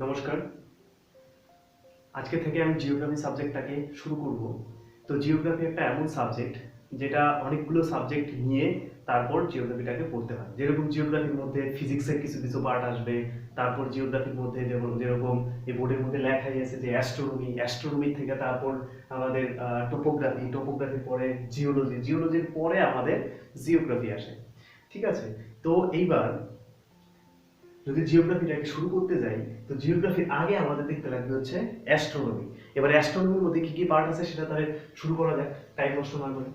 নমস্কার। আজকে থেকে আমি জিওগ্রাফি সাবজেক্টটাকে শুরু করব। তো জিওগ্রাফি একটা এমন সাবজেক্ট যেটা অনেকগুলো সাবজেক্ট নিয়ে তারপর জিওগ্রাফিটাকে পড়তে হয়। যেরকম জিওগ্রাফির মধ্যে ফিজিক্সের কিছু কিছু পার্ট আসবে, তারপর জিওগ্রাফির মধ্যে যেরকম এই বোর্ডের মধ্যে লেখাই আছে যে অ্যাস্ট্রোনমি থেকে তারপর আমাদের টোপোগ্রাফির পরে জিওলজির পরে আমাদের জিওগ্রাফি আসে। ঠিক আছে? তো এইবার যদি জিওগ্রাফিটাকে শুরু করতে যাই, তো জিওগ্রাফির আগে আমাদের দেখতে লাগবে হচ্ছে অ্যাস্ট্রোনমি। এবার অ্যাস্ট্রোনমির মধ্যে কি কি পার্ট আছে সেটা তাহলে শুরু করা যাক, টাইম নষ্ট না করে।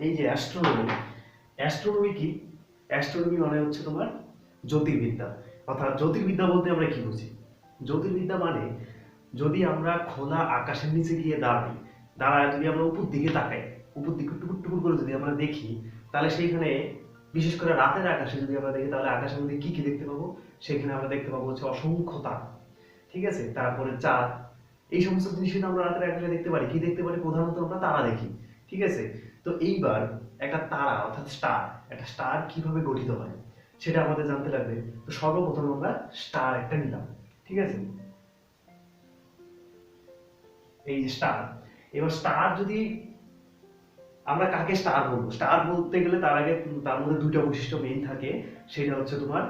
এই যে অ্যাস্ট্রোনমি কি? অ্যাস্ট্রোনমি মানে হচ্ছে তোমার জ্যোতির্বিদ্যা। অর্থাৎ জ্যোতির্বিদ্যা বলতে আমরা কি বুঝি? জ্যোতির্বিদ্যা মানে যদি আমরা খোলা আকাশের নিচে গিয়ে দাঁড়ায় যদি আমরা উপর দিকে তাকাই, উপর দিকে টুকুর টুকুর করে যদি আমরা দেখি, তাহলে সেইখানে বিশেষ করে রাতের আকাশে যদি আমরা দেখি, তাহলে আকাশের মধ্যে কি কি দেখতে পাবো? সেখানে আমরা দেখতে পাবো হচ্ছে অসংখ্য তারা। ঠিক আছে? তারপরে চাঁদ। এই সমস্ত জিনিস কিন্তু আমরা রাতের আকাশে দেখতে পারি। কি দেখতে পারি? প্রধানত আমরা তারা দেখি। ঠিক আছে? তো এইবার একটা তারা অর্থাৎ একটা স্টার কিভাবে গঠিত হয় সেটা আমাদের জানতে লাগবে। তো সর্বপ্রথম আমরা স্টার একটা নিলাম। ঠিক আছে? এই যে স্টার, এবার স্টার যদি আমরা কাকে স্টার বলবো? স্টার বলতে গেলে তার আগে তার মধ্যে দুইটা বৈশিষ্ট্য মেইন থাকে। সেটা হচ্ছে তোমার,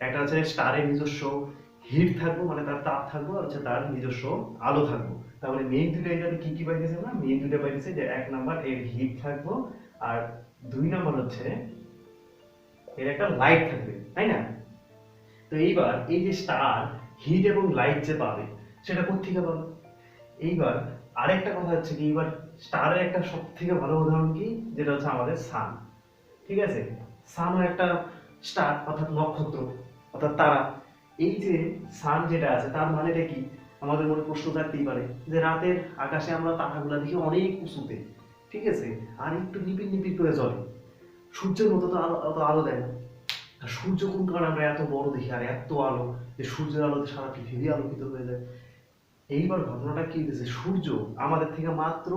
একটা হচ্ছে স্টারের নিজস্ব হিট থাকবো, মানে তার তাপ থাকবো, আর হচ্ছে তার নিজস্ব আলো থাকবো। তার মানে মেইন দুইটা এটাতে কি কি পাইতেছে? আমরা মেইন দুইটা পাইতেছে যে এক নাম্বার এর হিট থাকবো, আর দুই নাম্বার হচ্ছে এর একটা লাইট থাকবে, তাই না? তো এইবার এই যে স্টার হিট এবং লাইট যে পাবে সেটা কোত্থেকে পাবে? এইবার আরেকটা কথা হচ্ছে কি, এইবার স্টারের একটা সব থেকে ভালো উদাহরণ কি, যেটা হচ্ছে আমাদের সান। ঠিক আছে? সানও একটা স্টার অর্থাৎ নক্ষত্র, অর্থাৎ তারা। এই যে সান যেটা আছে তার মানেটা কি? আমাদের মনে প্রশ্ন জাগতেই পারে যে রাতের আকাশে আমরা তারাগুলা দেখি অনেক উঁচুতে। ঠিক আছে? আর একটু নিবিড় নিবিড় করে জ্বলে। সূর্যের মতো তো আলো, অত আলো দেয় না। আর সূর্য কোন কারণে আমরা এত বড় দেখি আর এত আলো, যে সূর্যের আলোতে সারা পৃথিবী আলোকিত হয়ে যায়। এইবার ঘটনাটা কি হইতেছে, সূর্য আমাদের থেকে মাত্র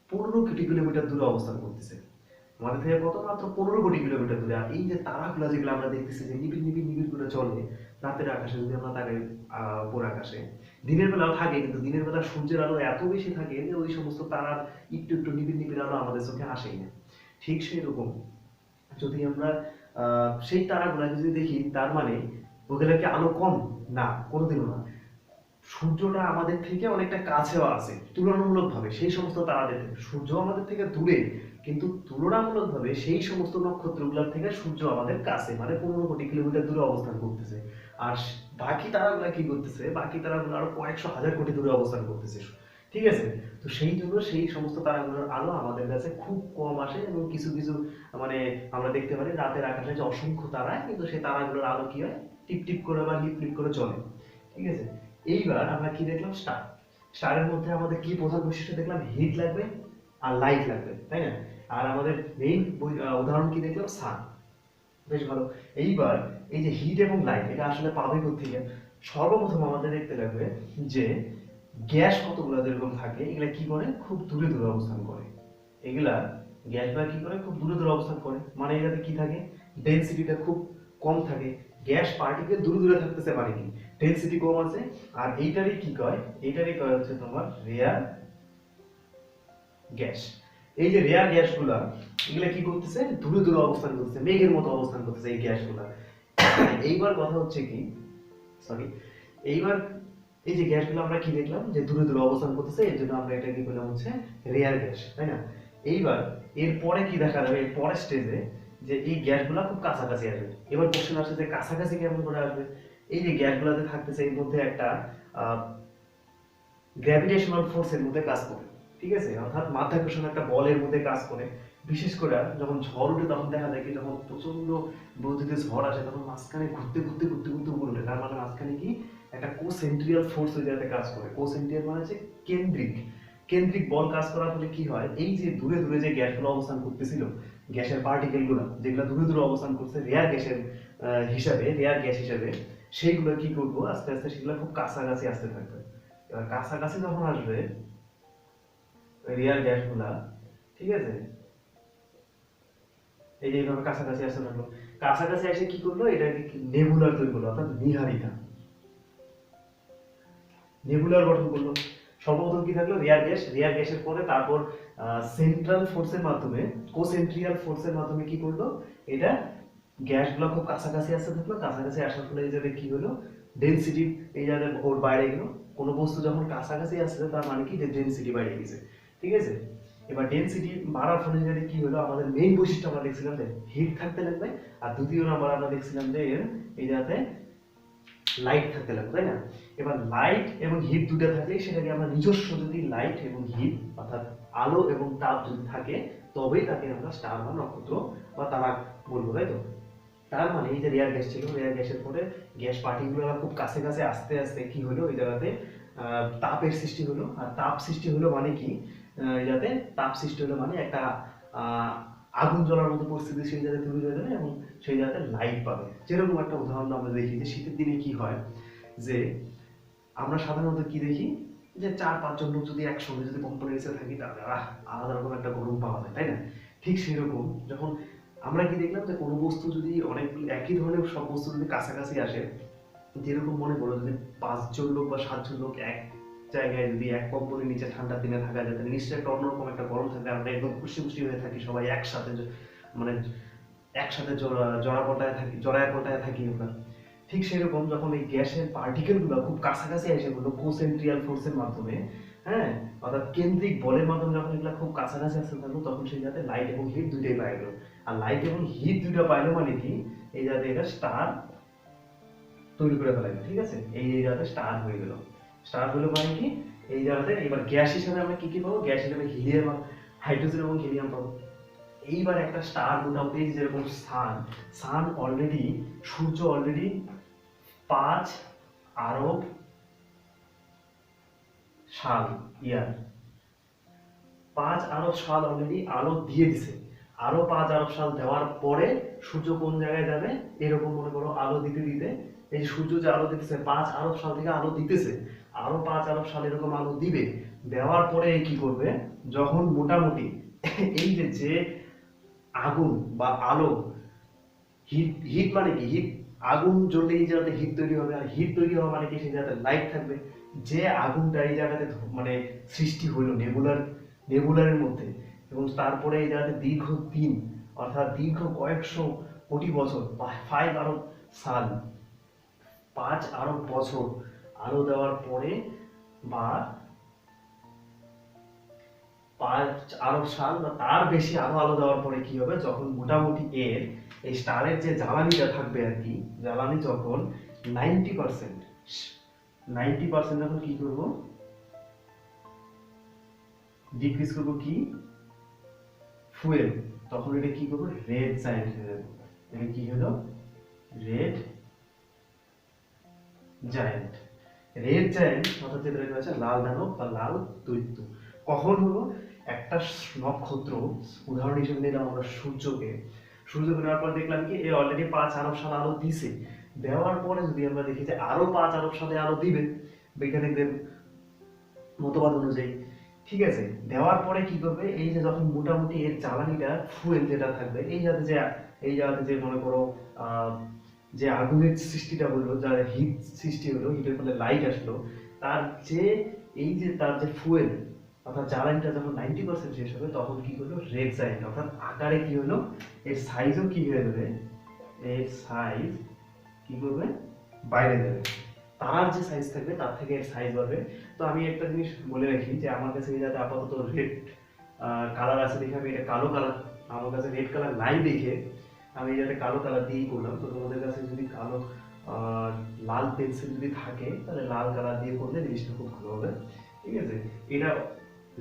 15 কোটি কিলোমিটার দূরে অবস্থান করতেছে। আমাদের থেকে কত? মাত্র 15 কোটি কিলোমিটার দূরে। আর এই যে তারাগুলা যেগুলো আমরা দেখতেছি যে নিবিড় নিবিড় নিবিড় করে চলে রাতের আকাশে, যদি আমরা তাকাই উপর আকাশে, দিনের বেলাও থাকে, কিন্তু দিনের বেলা সূর্যের আলো এত বেশি থাকে যে ওই সমস্ত তারার একটু একটু নিবিড় নিবিড় আলো আমাদের চোখে আসেই না। ঠিক সেই রকম যদি আমরা সেই তারাগুলাকে যদি দেখি, তার মানে ওগুলা কি আলো কম? না, কোনোদিনও না। সূর্যটা আমাদের থেকে অনেকটা কাছেও আছে তুলনামূলকভাবে সেই সমস্ত তারাদের থেকে। সূর্য আমাদের থেকে দূরে, কিন্তু তুলনামূলকভাবে সেই সমস্ত নক্ষত্রগুলোর থেকে সূর্য আমাদের কাছে, মানে 15 কোটি কিলোমিটার দূরে অবস্থান করতেছে। আর বাকি তারাগুলা কি করতেছে? বাকি তারাগুলো আরো কয়েকশো হাজার কোটি দূরে অবস্থান করতেছে। ঠিক আছে? তো সেই জন্য সেই সমস্ত তারাগুলোর আলো আমাদের কাছে খুব কম আসে, এবং কিছু কিছু মানে আমরা দেখতে পারি রাতের আকাশে যে অসংখ্য তারা, কিন্তু সেই তারাগুলোর আলো কি হয়? টিপ টিপ করে বা লিপ লিপ করে চলে। ঠিক আছে? এইবার আমরা কি দেখলাম? স্টার। স্টারের মধ্যে আমাদের কি প্রধান বৈশিষ্ট্য দেখলাম? হিট লাগবে আর লাইট লাগবে, তাই না? আর আমাদের মেইন উদাহরণ কি দেখলাম? সান। বেশ ভালো। এইবার এই যে হিট এবং লাইট এটা আসলে পাবে কোত্থেকে? সর্বপ্রথম আমাদের দেখতে লাগবে যে গ্যাস কতগুলো যেরকম থাকে, এগুলা কি করে? খুব দূরে দূরে অবস্থান করে। এগুলা গ্যাসগুলা কি করে? খুব দূরে দূরে অবস্থান করে, মানে এটাতে কি থাকে? ডেনসিটিটা খুব কম থাকে। গ্যাস পার্টিকেল দূরে দূরে থাকতেছে মানে কি? ডেনসিটি কম আছে। আর এইটারই কি কয়? এইটারই কয় হচ্ছে তোমার রেয়ার গ্যাস। এই যে রেয়ার গ্যাসগুলা, এগুলা কি করতেছে? দূরে দূরে অবস্থান করতেছে, মেঘের মতো অবস্থান করতেছে এই গ্যাসগুলা। এইবার কথা হচ্ছে কি, সরি, এইবার এই যে গ্যাসগুলো আমরা কি দেখলাম যে দূরে দূরে অবস্থান করতেছে, এর জন্য আমরা এটা কি বললাম? হচ্ছে রেয়ার গ্যাস, তাই না? এইবার এরপরে কি দেখা যাবে? এর পরের স্টেজে যে এই গ্যাসগুলো খুব কাছাকাছি আসবে। এবার কোশ্চেন আসছে যে কাছাকাছি কেমন করে আসবে? এই যে গ্যাসগুলোতে থাকতেছে এর মধ্যে একটা গ্র্যাভিটেশনাল ফোর্সের মধ্যে কাজ করে। ঠিক আছে? অর্থাৎ মাধ্যাকর্ষণ একটা বলের মধ্যে কাজ করে। বিশেষ করে যখন ঝড় উঠে তখন দেখা যায় কি, যখন প্রচন্ড গতিতে ঝড় আসে তখন মাঝখানে ঘুরতে ঘুরতে ঘুরতে ঘুরতে উপরে ওঠে। তার মানে মাঝখানে কি একটা কোসেন্ট্রিয়াল ফোর্স ওই জায়গাতে কাজ করে। কোসেন্ট্রিয়াল মানে হচ্ছে কেন্দ্রিক। কেন্দ্রিক বল কাজ করার ফলে কি হয়? এই যে দূরে দূরে যে গ্যাসগুলো অবস্থান করতেছিল, গ্যাসের পার্টিকেলগুলো যেগুলো দূরে দূরে অবস্থান করছে রেয়ার গ্যাসের হিসাবে, রেয়ার গ্যাস হিসাবে, সেইগুলো কি করবো? আস্তে আস্তে সেগুলো খুব কাছাকাছি আসতে থাকবে। এবার কাছাকাছি যখন আসবে রেয়ার গ্যাসগুলা, ঠিক আছে, এই যে এইভাবে কাছাকাছি আসতে থাকলো, কাছাকাছি এসে কি করলো, এটাকে নেবুলার তৈরি করলো, অর্থাৎ নীহারিকা, নেবুলার গঠন করলো। সর্বপ্রথম কি থাকলো, রেয়ার গ্যাস, রেয়ার গ্যাসের পরে তারপর সেন্ট্রাল ফোর্সের মাধ্যমে, কোসেন্ট্রিয়াল ফোর্সের মাধ্যমে কি করলো, এটা গ্যাসগুলো খুব কাছাকাছি আসতে থাকলো, কাছাকাছি আসার ফলে এই জায়গায় কি হলো, ডেনসিটি এই জায়গায় ওর বাইরে গেল। কোনো বস্তু যখন কাছাকাছি আসছে তার মানে কি, যে ডেনসিটি বাইরে গেছে, ঠিক আছে। এবার ডেনসিটি বাড়ার ফলে যেটা কি হলো, আমাদের মেইন বৈশিষ্ট্য আমরা দেখছিলাম যে হিট থাকতে লাগবে, আর দ্বিতীয় নাম্বার আমরা দেখছিলাম যে এর এই জায়গাতে লাইট থাকতে লাগবে, তাই না। এবার লাইট এবং হিট দুটো থাকলে সেটাকে আমরা নিজস্ব, যদি লাইট এবং হিট অর্থাৎ আলো এবং তাপ যদি থাকে, তবেই তাকে আমরা স্টার বা নক্ষত্র বা তারা বলবো, তাই তো। তার মানে এই যে রেয়ার গ্যাস ছিল, রেয়ার গ্যাসের পরে গ্যাস পার্টিকেল খুব কাছে কাছে আস্তে আস্তে কি হলো, এই জায়গাতে তাপের সৃষ্টি হলো। আর তাপ সৃষ্টি হলো মানে কি, এই জায়গাতে তাপ সৃষ্টি হলো মানে একটা আগুন জ্বলার মতো পরিস্থিতি সেই জায়গায় তৈরি হয়ে যাবে, এবং সেই জায়গাতে লাইট পাবে। যেরকম একটা উদাহরণ আমরা দেখি যে শীতের দিনে কি হয়, যে আমরা সাধারণত কি দেখি, যে 4-5 জন লোক যদি একসঙ্গে যদি কম্পানির এসে থাকি, তাহলে আলাদা রকম একটা গরম পাওয়া যায়, তাই না। ঠিক সেরকম যখন আমরা কি দেখলাম, যে কোনো বস্তু যদি অনেকগুলো একই ধরনের সব বস্তু যদি কাছাকাছি আসে, যেরকম মনে করো যদি 5 জন লোক বা 7 জন লোক এক জায়গায় যদি এক কম্বলের নিচে ঠান্ডার দিনে থাকা যায়, তাহলে নিশ্চয়ই একটা অন্যরকম একটা গরম থাকবে। আমরা একদম খুশি খুশি হয়ে থাকি সবাই একসাথে, মানে একসাথে জড়ায় পটায় থাকি আমরা। ঠিক সেরকম যখন এই গ্যাসের পার্টিকেল গুলো খুব কাছাকাছি এসে বললো কোসেন্ট্রিয়াল ফোর্সের মাধ্যমে, হ্যাঁ, অর্থাৎ কেন্দ্রিক বলের মাধ্যমে যখন এগুলো খুব কাছাকাছি আসতে থাকলো, তখন সেই যাতে লাইট এবং হিট দুইটাই পাই গেল। আর লাইট এবং হিট দুইটা পাইলো মানে কি, এই যাতে এটা স্টার তৈরি করে ফেলাইলো, ঠিক আছে। এই জায়গাতে স্টার হয়ে গেল। স্টার হলো মানে কি, এই জায়গাতে এবার গ্যাস হিসেবে আমরা কি কি পাবো, গ্যাস হিসেবে হিলিয়াম, হাইড্রোজেন এবং হিলিয়াম পাবো। এইবার একটা স্টার মোটামুটি যেরকম সান অলরেডি, সূর্য অলরেডি 5 আরব সাল ইয়ার, 5 আরব সাল অলরেডি আলো দিয়ে দিছে। আরো 5 আরব সাল দেওয়ার পরে সূর্য কোন জায়গায় যাবে, এরকম মনে করো আলো দিতে দিতে, এই যে সূর্য যে আলো দিতেছে 5 আরব সাল থেকে আলো দিতেছে, আরো 5 আরব সাল এরকম আলো দিবে। দেওয়ার পরে কি করবে, যখন মোটামুটি এই যে আগুন বা আলো, হিট, হিট মানে কি, হিট, আগুন জ্বললে এই জায়গাতে হিট তৈরি হবে, আর হিট তৈরি হওয়া মানে কি, সেই জায়গাতে লাইট থাকবে। যে আগুনটা এই জায়গাতে মানে সৃষ্টি হলো নেবুলারের মধ্যে, এবং তারপরে এই জায়গাতে দীর্ঘদিন, অর্থাৎ দীর্ঘ কয়েকশো কোটি বছর, 5 আরব সাল, 5 আরব বছর আলো দেওয়ার পরে, বা 5 আরব সাল বা তার বেশি আরো আলো দেওয়ার পরে কি হবে, যখন মোটামুটি এর এই স্টারের যে জ্বালানিটা থাকবে আর কি, জ্বালানি যখন 90%, 90% যখন কি করব, ডিক্রিজ করব কি, ফুয়েল, তখন এটা কি করবো, রেড জায়ান্ট হয়ে যাবে। এটা কি হলো, রেড জায়ান্ট। রেড জায়ান্ট অর্থাৎ যেটা হচ্ছে লাল দানব বা লাল দৈত্য। কখন হলো, একটা নক্ষত্র, উদাহরণ হিসেবে নিলাম আমরা সূর্যকে, সূর্যকে নেওয়ার পর দেখলাম কি, এ অলরেডি 5 আরব সাল আলো দিছে। দেওয়ার পরে যদি আমরা দেখি যে আরো 5 আরব সালে আলো দিবে বৈজ্ঞানিকদের মতবাদ অনুযায়ী, ঠিক আছে। দেওয়ার পরে কি করবে, এই যে যখন মোটামুটি এর জ্বালানিটা ফুয়েল যেটা থাকবে, এই জায়গাতে যে মনে করো আহ যে আগুনের সৃষ্টিটা হলো, যার হিট সৃষ্টি হলো, হিটের ফলে লাইট আসলো, তার যে এই যে তার যে ফুয়েল অর্থাৎ জ্বালানিটা যখন 90% শেষ হবে, তখন কি হলো, রেড জায়ান্ট, অর্থাৎ আকারে কি হলো, এর সাইজও কি হয়ে যাবে, এর সাইজ কি করবে, বাইরে যাবে। তার যে সাইজ থাকবে তার থেকে এর সাইজ বাড়বে। তো আমি একটা জিনিস বলে রাখি, যে আমার কাছে যাতে আপাতত রেড কালার আছে দেখে আমি এটা কালো কালার, আমার কাছে রেড কালার নাই দেখে আমি যাতে কালো কালার দিয়েই করলাম। তো তোমাদের কাছে যদি কালো লাল পেন্সিল যদি থাকে, তাহলে লাল কালার দিয়ে করলে জিনিসটা খুব ভালো হবে, ঠিক আছে। এটা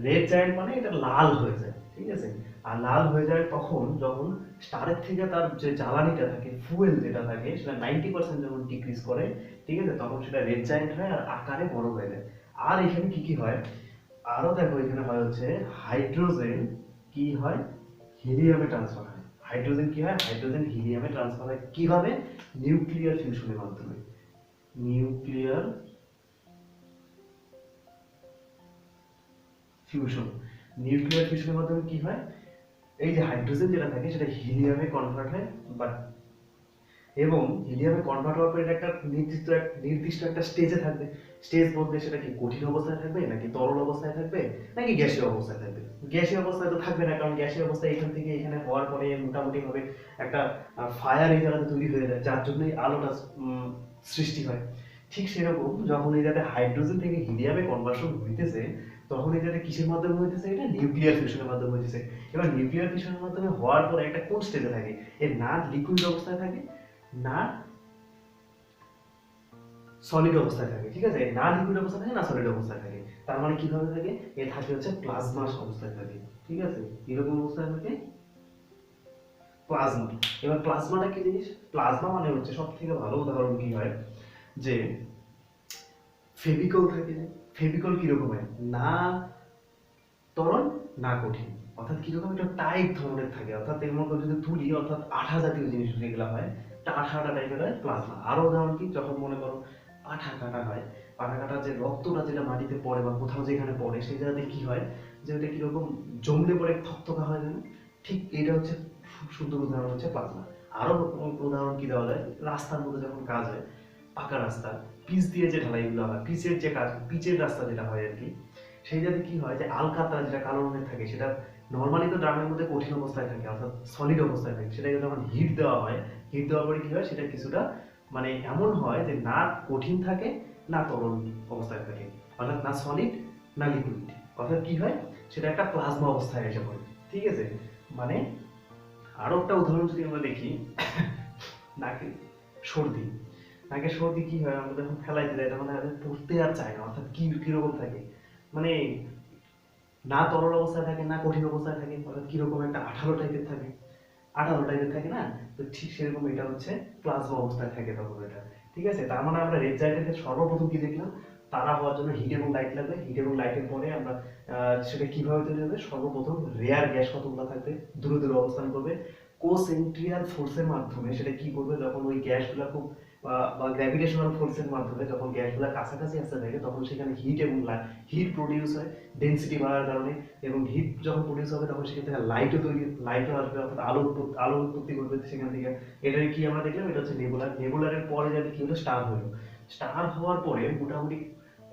রেড জায়ান্ট মানে এটা লাল হয়ে যায়, ঠিক আছে। আর লাল হয়ে যায় তখন যখন স্টারের থেকে তার যে জ্বালানিটা থাকে, ফুয়েল যেটা থাকে, সেটা 90% যখন ডিক্রিজ করে, ঠিক আছে, তখন সেটা রেড জায়ান্ট হয় আর আকারে বড় হয়ে যায়। আর এখানে কি কি হয়, আরো দেখো এখানে হয় হচ্ছে হাইড্রোজেন কি হয়, হিলিয়ামে ট্রান্সফার হয়। হাইড্রোজেন কি হয়, হাইড্রোজেন হিলিয়ামে ট্রান্সফার হয় কিভাবে, নিউক্লিয়ার ফিউশনের মাধ্যমে। নিউক্লিয়ার ফিউশন, নিউক্লিয়ার ফিউশনের মাধ্যমে কি হয়, এই যে হাইড্রোজেন যেটা থাকে সেটা হিলিয়ামে কনভার্ট হয়, বা এবং হিলিয়ামে কনভার্ট হওয়ার পরে এটা একটা নির্দিষ্ট একটা স্টেজে থাকবে। স্টেজ বলতে সেটা কি কঠিন অবস্থায় থাকবে, নাকি তরল অবস্থায় থাকবে, নাকি গ্যাসীয় অবস্থায় থাকবে? গ্যাসীয় অবস্থায় তো থাকবে না, কারণ গ্যাসীয় অবস্থায় এখান থেকে এখানে হওয়ার পরে মোটামুটি ভাবে একটা ফায়ার এই জায়গাতে তৈরি হয়ে যায়, যার জন্যই আলোটা সৃষ্টি হয়। ঠিক সেরকম যখন এই যাতে হাইড্রোজেন থেকে হিলিয়ামে কনভার্সন হইতেছে, তখন এই যাতে কিসের মাধ্যমে হইতেছে, এটা নিউক্লিয়ার ফিউশনের মাধ্যমে হইতেছে। এবার নিউক্লিয়ার ফিউশনের মাধ্যমে হওয়ার পরে একটা কোন স্টেজে থাকে, এর না লিকুইড অবস্থায় থাকে, না সলিড অবস্থায় থাকে। ঠিক আছে, না লিকুইড অবস্থায় থাকে, না সলিড অবস্থায় থাকে। তার মানে কিভাবে থাকে, এ থাকে হচ্ছে প্লাজমা অবস্থায় থাকে। ঠিক আছে, এরকম অবস্থায় থাকে প্লাজমা। এবার প্লাজমাটা কি জিনিস? প্লাজমা মানে হচ্ছে সব থেকে ভালো উদাহরণ কি হয়, যে ফেভিকল থাকে। ফেভিকল কিরকম হয়, না তরল না কঠিন, অর্থাৎ কিরকম একটা টাইট ধরনের থাকে, অর্থাৎ এর মধ্যে যদি তুলি, অর্থাৎ আঠা জাতীয় জিনিস যেগুলো হয়, এটা আঠা আঠা টাইপের হয় প্লাজমা। আরো উদাহরণ কি, যখন মনে করো পাঠা কাটা হয়, পাঠা কাটা যে রক্তটা যেটা মাটিতে পড়ে বা কোথাও যেখানে পড়ে সেই জায়গাতে কি হয়, যে ওটা কিরকম জমলে পড়ে থকথকা হয় যেন, ঠিক এটা হচ্ছে খুব সুন্দর উদাহরণ হচ্ছে প্লাজমা। আরো উদাহরণ কি দেওয়া যায়, রাস্তার মধ্যে যখন কাজ হয়, পাকা রাস্তা, পিচ দিয়ে যে ঢালাইগুলো হয়, পিচের যে কাজ, পিচের রাস্তা যেটা হয় আর কি, সেই জায়গায় কি হয়, যে আলকাতরা যেটা কালো রঙের থাকে, সেটা নর্মালি তো ড্রামের মধ্যে কঠিন অবস্থায় থাকে, অর্থাৎ সলিড অবস্থায় থাকে। সেটাকে যখন হিট দেওয়া হয়, হিট দেওয়ার পরে কি হয়, সেটা কিছুটা মানে এমন হয় যে না কঠিন থাকে, না তরল অবস্থায় থাকে, অর্থাৎ না সলিড না লিকুইড, অর্থাৎ কি হয়, সেটা একটা প্লাজমা অবস্থায় এসে পড়ে। ঠিক আছে, মানে আরো একটা উদাহরণ যদি আমরা দেখি, নাকে সর্দি। নাকে সর্দি কি হয়, আমরা যখন ফেলাইতে যাই তখন পড়তে আর চায় না, অর্থাৎ কি কিরকম থাকে, মানে না তরল অবস্থায় থাকে, না কঠিন অবস্থায় থাকে, অর্থাৎ কিরকম একটা আঠালো টাইপের থাকে, আঠালো টাইপের থাকে না? তো ঠিক সেরকম এটা হচ্ছে প্লাজমা অবস্থায় থাকে তখন এটা। ঠিক আছে, তার মানে আমরা রেড জায়ান্টের সর্বপ্রথম কি দেখলাম, তারা হওয়ার জন্য হিট এবং লাইট লাগবে। হিট এবং লাইটের পরে আমরা সেটা কিভাবে তৈরি হবে, সর্বপ্রথম রেয়ার গ্যাস কতগুলো থাকবে, দূরে দূরে অবস্থান করবে, কোসেন্ট্রিয়াল ফোর্সের মাধ্যমে সেটা কি করবে, যখন ওই গ্যাসগুলো খুব বা গ্র্যাভিটেশনাল ফোর্সের মাধ্যমে যখন গ্যাসগুলো কাছাকাছি আসতে থাকে, তখন সেখানে হিট এবং হিট প্রডিউস হয় ডেনসিটি বাড়ার কারণে। এবং হিট যখন প্রডিউস হবে তখন সেখান থেকে লাইটও আসবে, অর্থাৎ আলো উৎপত্তি করবে সেখান থেকে। এটাকে কি আমরা দেখলাম, এটা হচ্ছে নেবুলার। নেবুলারের পরে যাতে কি হলো, স্টার হলো। স্টার হওয়ার পরে মোটামুটি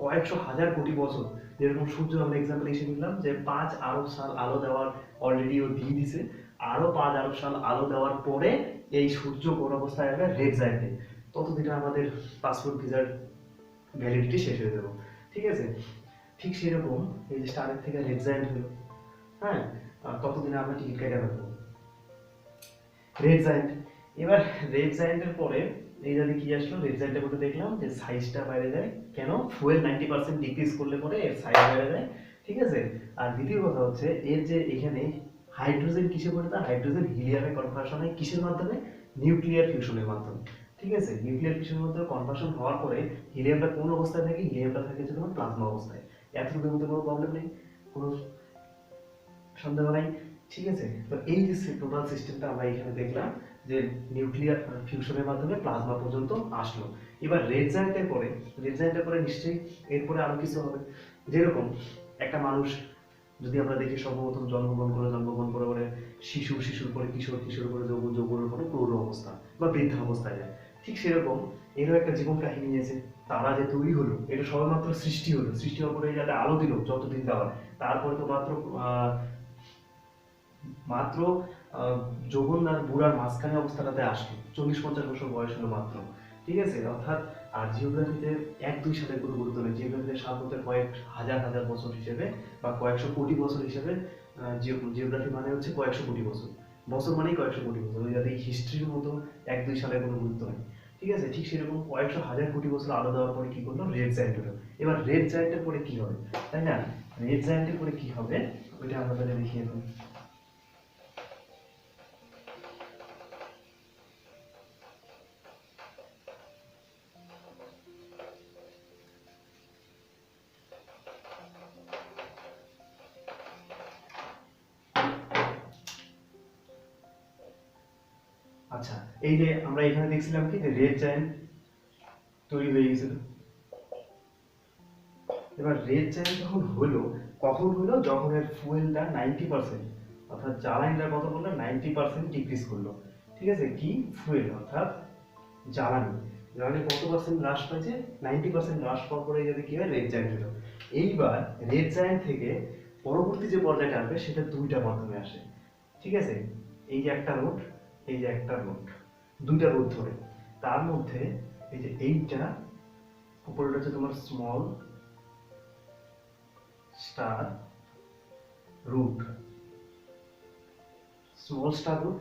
কয়েকশো হাজার কোটি বছর, যেরকম সূর্য আমরা এক্সাম্পল হিসেবে নিলাম, যে 5 আরব সাল আলো দেওয়ার অলরেডি ও দিয়ে দিছে, আরো 5 আরব সাল আলো দেওয়ার পরে এই সূর্য কোন অবস্থায় আসবে, রেড জায়ান্টে। ততদিনে আমাদের পাসপোর্ট ভিসার ভ্যালিডিটি শেষ হয়ে যাবে। ঠিক আছে, ঠিক সেরকম এই যে স্টারের থেকে রেড জায়ান্ট হলো, হ্যাঁ, ততদিনে আমরা টিকিট কেটে রাখবো রেড জায়ান্ট। এবার রেড জায়ান্টের পরে এই যদি কি আসলো, রেড জায়ান্টের মধ্যে দেখলাম যে সাইজটা বাইরে যায়, কেন, ফুয়েল 90% ডিক্রিজ করলে পরে এর সাইজ বেড়ে যায়। ঠিক আছে, আর দ্বিতীয় কথা হচ্ছে এর যে এখানে হাইড্রোজেন কিসে পরিণত, হাইড্রোজেন হিলিয়ামে কনভার্সন হয় কিসের মাধ্যমে, নিউক্লিয়ার ফিউশনের মাধ্যমে। ঠিক আছে, নিউক্লিয়ার ফিউশনের মাধ্যমে কনভার্সন হওয়ার পরে হিলিয়ামটা কোন অবস্থায় থাকে, হিলিয়ামটা থাকে হচ্ছে তোমার প্লাজমা অবস্থায়। এতটুকুর মধ্যে কোনো প্রবলেম নেই, কোনো সন্দেহ নাই। ঠিক আছে, তো এই যে টোটাল সিস্টেমটা আমরা এখানে দেখলাম, যে নিউক্লিয়ার ফিউশনের মাধ্যমে প্লাজমা পর্যন্ত আসলো। এবার রেড জায়ান্টের পরে নিশ্চয়ই এরপরে আরো কিছু হবে, যেরকম একটা মানুষ যদি আমরা দেখি সর্বপ্রথম জন্মগ্রহণ করে পরে শিশুর পরে কিশোর, কিশোর পরে যৌবন, যৌবনের পরে প্রৌঢ় অবস্থা বা বৃদ্ধা অবস্থায় যায়। ঠিক সেরকম এরও একটা জীবন কাহিনী আছে। তারা যে তৈরি হলো, এটা সবেমাত্র সৃষ্টি হলো, সৃষ্টি হওয়ার পরে যাতে আলো দিল যতদিন দেওয়ার, তারপরে তো মাত্র মাত্র যৌবন আর বুড়ার মাঝখানে অবস্থাটাতে আসলো, 40-50 বছর বয়স হলো মাত্র। ঠিক আছে, অর্থাৎ আর জিওগ্রাফিতে 1-2 সালের কোনো গুরুত্ব নেই, জিওগ্রাফিতে সাল হতে কয়েক হাজার হাজার বছর হিসেবে বা কয়েকশো কোটি বছর হিসেবে। জিওগ্রাফি মানে হচ্ছে কয়েকশো কোটি বছর, বছর মানেই কয়েকশো কোটি বছর, ওই যাতে হিস্ট্রির মতো 1-2 সালের কোনো গুরুত্ব নেই। ঠিক আছে, ঠিক সেরকম কয়েকশো হাজার কোটি বছর আলো দেওয়ার পরে কি করলো, রেড জায়ান্ট হলো। এবার রেড জায়ান্টের পরে কি হবে, তাই না? রেড জায়ান্টের পরে কি হবে, ওইটা আমরা তাহলে দেখি এখন। আচ্ছা, এই যে আমরা এখানে দেখছিলাম কি, যে রেড জায়ান্ট তৈরি হয়ে গেছিল। এবার রেড জায়ান্ট যখন হলো, কখন হলো, যখন এর ফুয়েলটা 90%, অর্থাৎ জ্বালানিটা কত করলো 90% ডিক্রিজ করলো। ঠিক আছে, কি ফুয়েল অর্থাৎ জ্বালানি, জ্বালানি কত পার্সেন্ট হ্রাস পাইছে 90% হ্রাস পাওয়ার পরে যদি কি হয় রেড জায়ান্ট হলো। এইবার রেড জায়ান্ট থেকে পরবর্তী যে পর্যায়টা আসবে সেটা দুইটা মাধ্যমে আসে। ঠিক আছে, এই যে একটা রুট, এই যে একটা রুট, দুইটা রুট ধরে তার মধ্যে এই যে এইটা উপরেটা হচ্ছে তোমার small star root, small star root,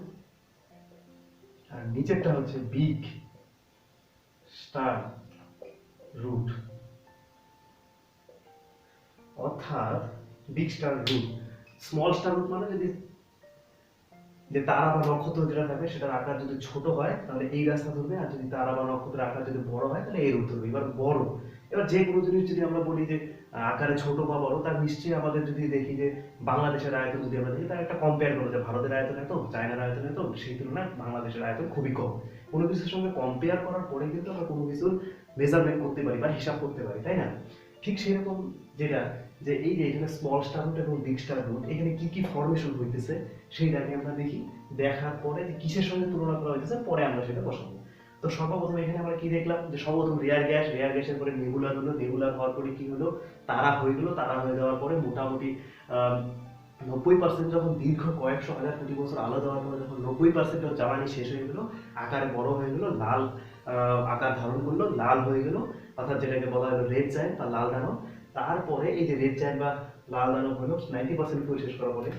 আর নিচেরটা হচ্ছে বিগ স্টার রুট। অর্থাৎ big star root, small star root মানে যদি যে তারা বা নক্ষত্র যেটা থাকবে সেটার আকার যদি ছোট হয় তাহলে এই রাস্তা ধরবে, আর যদি তারা বা নক্ষত্রের আকার যদি বড় হয় তাহলে এই রুট ধরবে। এবার বড়, এবার যে কোনো জিনিস যদি আমরা বলি যে আকারে ছোট বা বড়, তার নিশ্চয়ই আমাদের যদি দেখি যে বাংলাদেশের আয়তন যদি আমরা দেখি তার একটা কম্পেয়ার করবো যে ভারতের আয়তন এত, চায়নার আয়তন এত, সেই তুলনায় বাংলাদেশের আয়তন খুবই কম। কোনো কিছুর সঙ্গে কম্পেয়ার করার পরে কিন্তু আমরা কোনো কিছুর মেজারমেন্ট করতে পারি বা হিসাব করতে পারি, তাই না? ঠিক সেরকম যেটা যে এই যে এখানে স্মল স্টার রুট এবং বিগ স্টার রুট এখানে কি কি ফরমেশন হইতেছে সেইটাকে আমরা দেখি, দেখার পরে যে কিসের সঙ্গে তুলনা করা হইতেছে পরে আমরা সেটা বসাবো। তো সর্বপ্রথম এখানে আমরা কি দেখলাম যে সর্বপ্রথম রেয়ার গ্যাস, রেয়ার গ্যাসের পরে নেবুলা হলো, নেবুলা হওয়ার পরে কি হলো তারা হয়ে গেলো, তারা হয়ে যাওয়ার পরে মোটামুটি 90% যখন দীর্ঘ কয়েকশো হাজার কোটি বছর আলো দেওয়ার পরে যখন 90% জ্বালানি শেষ হয়ে গেলো, আকারে বড় হয়ে গেলো, লাল আকার ধারণ করলো, লাল হয়ে গেলো, অর্থাৎ যেটাকে বলা হলো রেড জায়ান্ট বা লাল দানব। তারপরে এই যে রেড জায়ান্ট বা লাল দানব হলো 90% ফুয়েল শেষ করার পরে,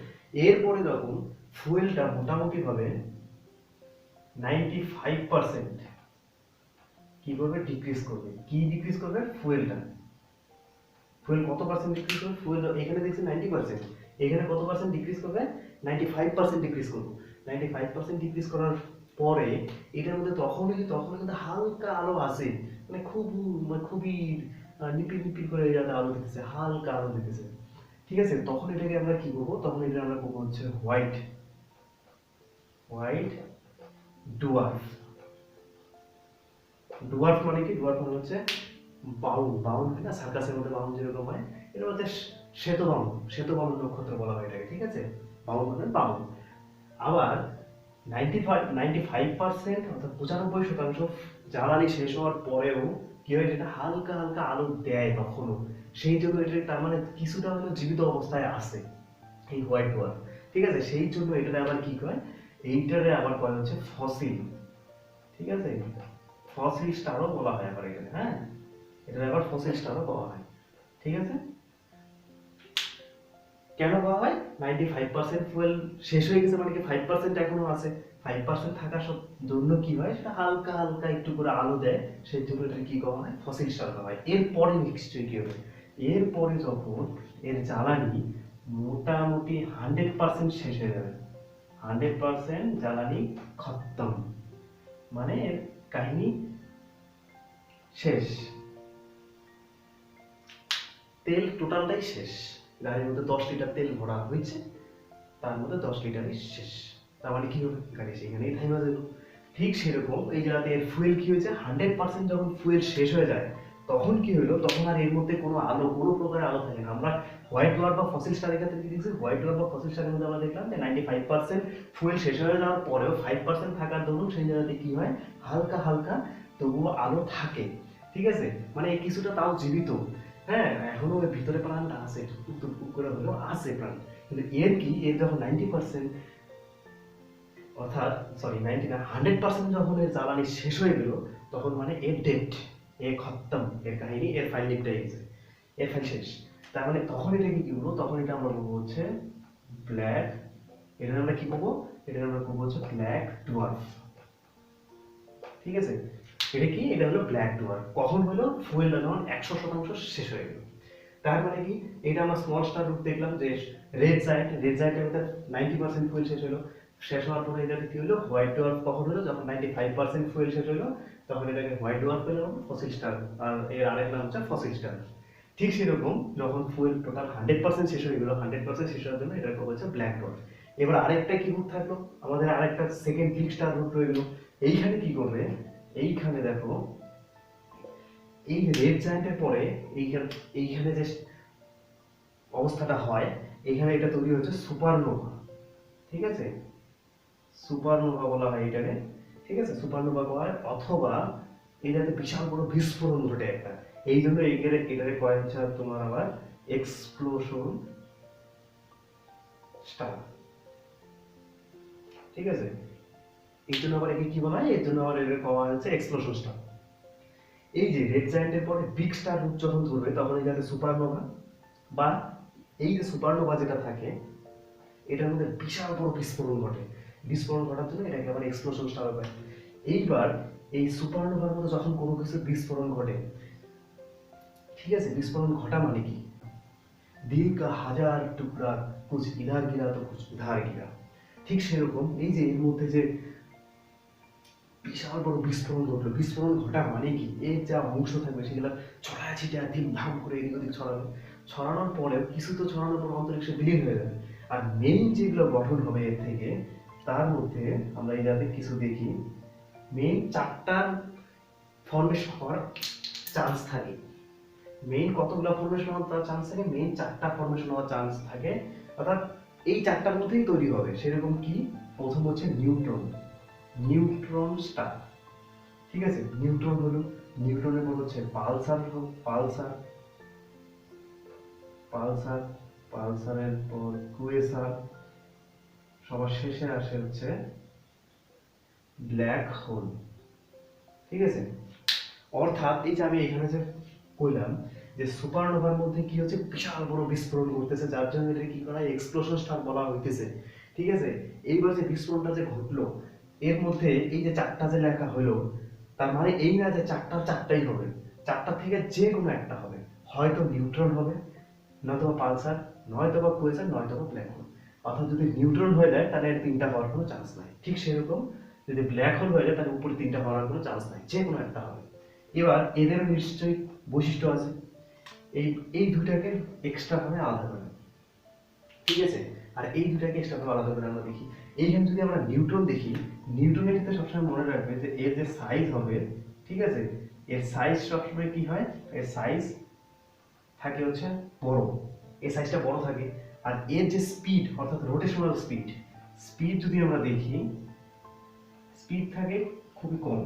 এরপরে যখন ফুয়েলটা মোটামুটি ভাবে 95% কি করবে ডিক্রিজ করবে। কি ডিক্রিজ করবে? ফুয়েলটা। ফুয়েল কত পার্সেন্ট ডিক্রিজ করবে? ফুয়েল এখানে দেখছি 90%, এখানে কত পার্সেন্ট ডিক্রিজ করবে? 95% ডিক্রিজ করবে। 95% ডিক্রিজ করার পরে এটার মধ্যে তখন কিন্তু হালকা আলো আসে, মানে খুবই নিপিল নিপিল করে যাতে আলো দিতেছে, হালকা আলো দিতেছে। ঠিক আছে, তখন এটাকে আমরা কি করবো? তখন এটা আমরা করবো হচ্ছে হোয়াইট হোয়াইট ডুয়ার্ফ। ডুয়ার্ফ মানে কি? ডুয়ার্ফ মানে হচ্ছে বাউন, বাউন হয় না সার্কাসের মধ্যে বাউন যেরকম হয়, এটা হচ্ছে শ্বেত বাউন, শ্বেত বাউন নক্ষত্র বলা হয় এটাকে। ঠিক আছে, বাউন মানে বাউন। আবার 95% অর্থাৎ 95% জ্বালানি শেষ হওয়ার পরেও কি হয়, যেটা হালকা হালকা আলো দেয় তখনও, সেই জন্য এটা তার মানে কিছুটা হলেও জীবিত অবস্থায় আছে এই হোয়াইট ডোয়ার্ফ। ঠিক আছে, সেই জন্য এটাতে আবার কি কয়, এইটারে আবার কয় হচ্ছে ফসিল। ঠিক আছে, ফসিল স্টারও বলা হয় আবার এখানে। হ্যাঁ, এটা আবার ফসিল স্টারও বলা হয়। ঠিক আছে, কেন বলা হয়? 95% ফুয়েল শেষ হয়ে গেছে মানে কি 5% এখনো আছে, 5% থাকার জন্য কি হয়, সেটা হালকা হালকা একটু করে আলো দেয়, সেই জন্য এটা কি করা হয়? ফসিল স্টার বলা হয়। এরপরে নিশ্চয়ই কি হবে? এরপরে যখন এর জ্বালানি মোটামুটি 100% শেষ হয়ে যাবে, 100% জ্বালানি খতম, মানে এর কাহিনী শেষ, তেল টোটালটাই শেষ। গাড়ির মধ্যে 10 লিটার তেল ভরা হয়েছে, তার মধ্যে 10 লিটারই শেষ, তার মানে কি হবে? গাড়ি সেখানেই থাইমা যাবে। ঠিক সেরকম এই জায়গাতে এর ফুয়েল কি হয়েছে, 100% যখন ফুয়েল শেষ হয়ে যায় তখন কি হলো, তখন আর এর মধ্যে কোনো আলো, কোনো প্রকারের আলো থাকে না। আমরা হোয়াইট ডোয়ার্ফ বা ফসিল স্টারের ক্ষেত্রে কি দেখছি? হোয়াইট ডোয়ার্ফ বা ফসিল স্টারের মধ্যে আমরা দেখলাম যে 95% ফুয়েল শেষ হয়ে যাওয়ার পরেও 5% থাকার দরুন সেই জায়গাতে কি হয়, হালকা হালকা তবুও আলো থাকে। ঠিক আছে, মানে কিছুটা তাও জীবিত। হ্যাঁ, এখনো এর ভিতরে প্রাণটা আছে, টুকটুক করে হলেও আছে প্রাণ। কিন্তু এর কি, এর যখন 90% অর্থাৎ সরি 90 না 100% যখন এর জ্বালানি শেষ হয়ে গেল, তখন মানে এর ডেট, এ খতম, এর কাহিনী, এর ফাইল লিপটাই গেছে, এর ফাইল শেষ। তার মানে তখন এটাকে কি বলবো? তখন এটা আমরা বলবো হচ্ছে ব্ল্যাক, এটা আমরা কি বলবো? এটা আমরা বলবো হচ্ছে ব্ল্যাক ডোয়ার্ফ। ঠিক আছে, এটা কি? এটা হলো ব্ল্যাক ডোয়ার্ফ। কখন হলো? ফুয়েলটা যখন 100% শেষ হয়ে গেল। তার মানে কি, এটা আমরা স্মল স্টার রূপ দেখলাম যে রেড জায়ান্ট, রেড জায়ান্টের মধ্যে 90% ফুয়েল শেষ হলো, শেষ হওয়ার পরে এটাকে কি হলো? White dwarf. কখন হলো? যখন 95% ফুয়েল শেষ হলো, তখন এটাকে হোয়াইট ডোয়ার্ফ পেলাম, ফসিল স্টার। আর এর আরেক নাম হচ্ছে ফসিল স্টার। ঠিক সেরকম যখন ফুয়েল টোটাল 100% শেষ হয়ে গেল, 100% শেষ হওয়ার জন্য এটাকে হচ্ছে ব্ল্যাক ডোয়ার্ফ। এবার আরেকটা কি রূপ থাকলো? আমাদের আরেকটা সেকেন্ড বিগ স্টার রূপ রয়ে গেল। এইখানে কি করবে? এইখানে দেখো, এই রেড জায়ান্টের পরে এইখানে যে অবস্থাটা হয়, এখানে এটা তৈরি হচ্ছে সুপারনোভা। ঠিক আছে, সুপারনোভা বলা হয় এটাকে, ঠিক আছে, সুপারনোভা বলা হয়, অথবা এটাতে বিশাল বড় বিস্ফোরণ ঘটে একটা, এই জন্য এটারে কয় হচ্ছে তোমার আবার এক্সপ্লোশন স্টার। ঠিক আছে, এই জন্য আবার একে কি বলা হয়, এর জন্য আবার এটাকে কওয়া হচ্ছে এক্সপ্লোশন স্টার। এই যে রেড জায়ান্টের পরে বিগ স্টার রূপ যখন ধরবে তখন এটাকে সুপারনোভা, বা এই যে সুপারনোভা যেটা থাকে এটার মধ্যে বিশাল বড় বিস্ফোরণ ঘটে, বিস্ফোরণ ঘটার জন্য এটাকে আবার এক্সপ্লোশন স্টার হয়। এইবার এই সুপারনোভার মধ্যে যখন কোনো কিছু বিস্ফোরণ ঘটে, ঠিক আছে, বিস্ফোরণ ঘটা মানে কি, দিল কা হাজার টুকরা কুছ ইধার গিরা তো কুছ উধার গিরা, ঠিক সেরকম এই যে এর মধ্যে যে বিশাল বড় বিস্ফোরণ ঘটলো, বিস্ফোরণ ঘটা মানে কি, এর যা অংশ থাকবে সেগুলো ছড়ায় ছিটিয়ে ধিম ধাম করে এদিক ওদিক ছড়াবে, ছড়ানোর পরেও কিছু তো ছড়ানোর পর অন্তরিক্ষে বিলীন হয়ে যাবে, আর মেইন যেগুলো গঠন হবে এর থেকে, তার মধ্যে আমরা এই যাতে কিছু দেখি, মেইন চারটার ফর্মেশন হওয়ার চান্স থাকে। মেইন কতগুলো ফর্মেশন হওয়ার চান্স থাকে, মেইন চারটা ফর্মেশন হওয়ার চান্স থাকে, অর্থাৎ এই চারটার মধ্যেই তৈরি হবে। সেরকম কি, প্রথম হচ্ছে নিউট্রন, নিউট্রন স্টার, ঠিক আছে, নিউট্রন হলো, নিউট্রনের পর হচ্ছে পালসার, পালসার, পালসার, পালসারের পর কুয়েসার, সবার শেষে আসে হচ্ছে ব্ল্যাক হোল। ঠিক আছে, অর্থাৎ এই যে আমি এখানে যে কইলাম যে সুপারনোভার মধ্যে কি হচ্ছে, বিশাল বড় বিস্ফোরণ ঘটতেছে, যার জন্য এটা কি করা হয় এক্সপ্লোশন স্টার বলা হইতেছে। ঠিক আছে, এইবার যে বিস্ফোরণটা যে ঘটলো এর মধ্যে এই যে চারটা যে লেখা হলো, তার মানে এই না যে চারটাই হবে, চারটা থেকে যে কোনো একটা হবে, হয়তো নিউট্রন হবে, নয়তো পালসার, নয়তো বা কুয়েসার, নয়তো বা ব্ল্যাক হোল। অর্থাৎ যদি নিউট্রন হয়ে যায় তাহলে এর তিনটা হওয়ার কোনো চান্স নাই, ঠিক সেরকম যদি ব্ল্যাক হোল হয়ে যায় তাহলে উপরে তিনটা হওয়ার কোনো চান্স নাই, যে কোনো একটা হবে। এবার এদের নিশ্চয়ই বৈশিষ্ট্য আছে, এই এই দুটাকে এক্সট্রা ভাবে আলাদা করে, ঠিক আছে, আর এই দুটাকে এক্সট্রা ভাবে আলাদা করে আমরা দেখি। এইখানে যদি আমরা নিউট্রন দেখি, নিউট্রনের ক্ষেত্রে সবসময় মনে রাখবে যে এর যে সাইজ হবে, ঠিক আছে, এর সাইজ সবসময় কি হয়, এর সাইজ থাকে হচ্ছে বড়, এই সাইজটা বড় থাকে, আর এর যে স্পিড অর্থাৎ রোটেশনাল স্পিড, স্পিড যদি আমরা দেখি স্পিড থাকে খুবই কম।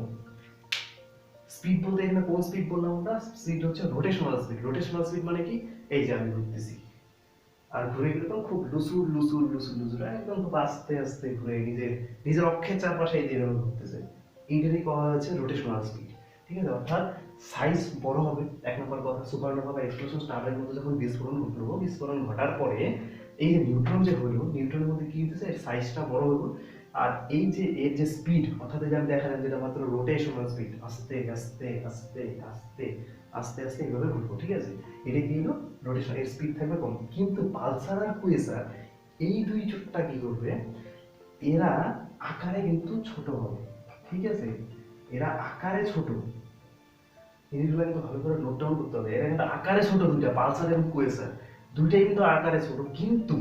স্পিড বলতে এখানে কোন স্পিড বললাম আমরা, স্পিড হচ্ছে রোটেশনাল স্পিড। রোটেশনাল স্পিড মানে কি, এই যে আমি ঘুরতেছি আর ঘুরে গেলে তো খুব লুসুর লুসুর লুসুর লুসুর একদম খুব আস্তে আস্তে ঘুরে নিজের নিজের অক্ষের চারপাশে এই যেভাবে ঘুরতেছে, এইটারই করা হচ্ছে রোটেশনাল স্পিড। ঠিক আছে, অর্থাৎ সাইজ বড় হবে, এক নম্বর কথা। সুপারনোভা বা এক্সপ্লোশন স্টারের মধ্যে যখন বিস্ফোরণ ঘটলো, বিস্ফোরণ ঘটার পরে এই যে নিউট্রন যে হলো, নিউট্রনের মধ্যে কি হতেছে, এর সাইজটা বড় হলো, আর এই যে এর যে স্পিড অর্থাৎ এই যে আমি দেখালাম যেটা মাত্র রোটেশনাল স্পিড, আস্তে আস্তে আস্তে আস্তে আস্তে আস্তে এইভাবে ঘুরবো, ঠিক আছে, এটা কি হলো রোটেশন, এর স্পিড থাকবে কম। কিন্তু পালসার আর কুয়েসার এই দুই চোটটা কি করবে, এরা আকারে কিন্তু ছোট হবে, ঠিক আছে, এরা আকারে ছোট, জিনিসগুলো কিন্তু ভালো করে নোট ডাউন করতে হবে। এরা কিন্তু আকারে ছোট দুইটা, পালসার এবং কুয়েসার দুইটাই কিন্তু আকারে ছোট, কিন্তু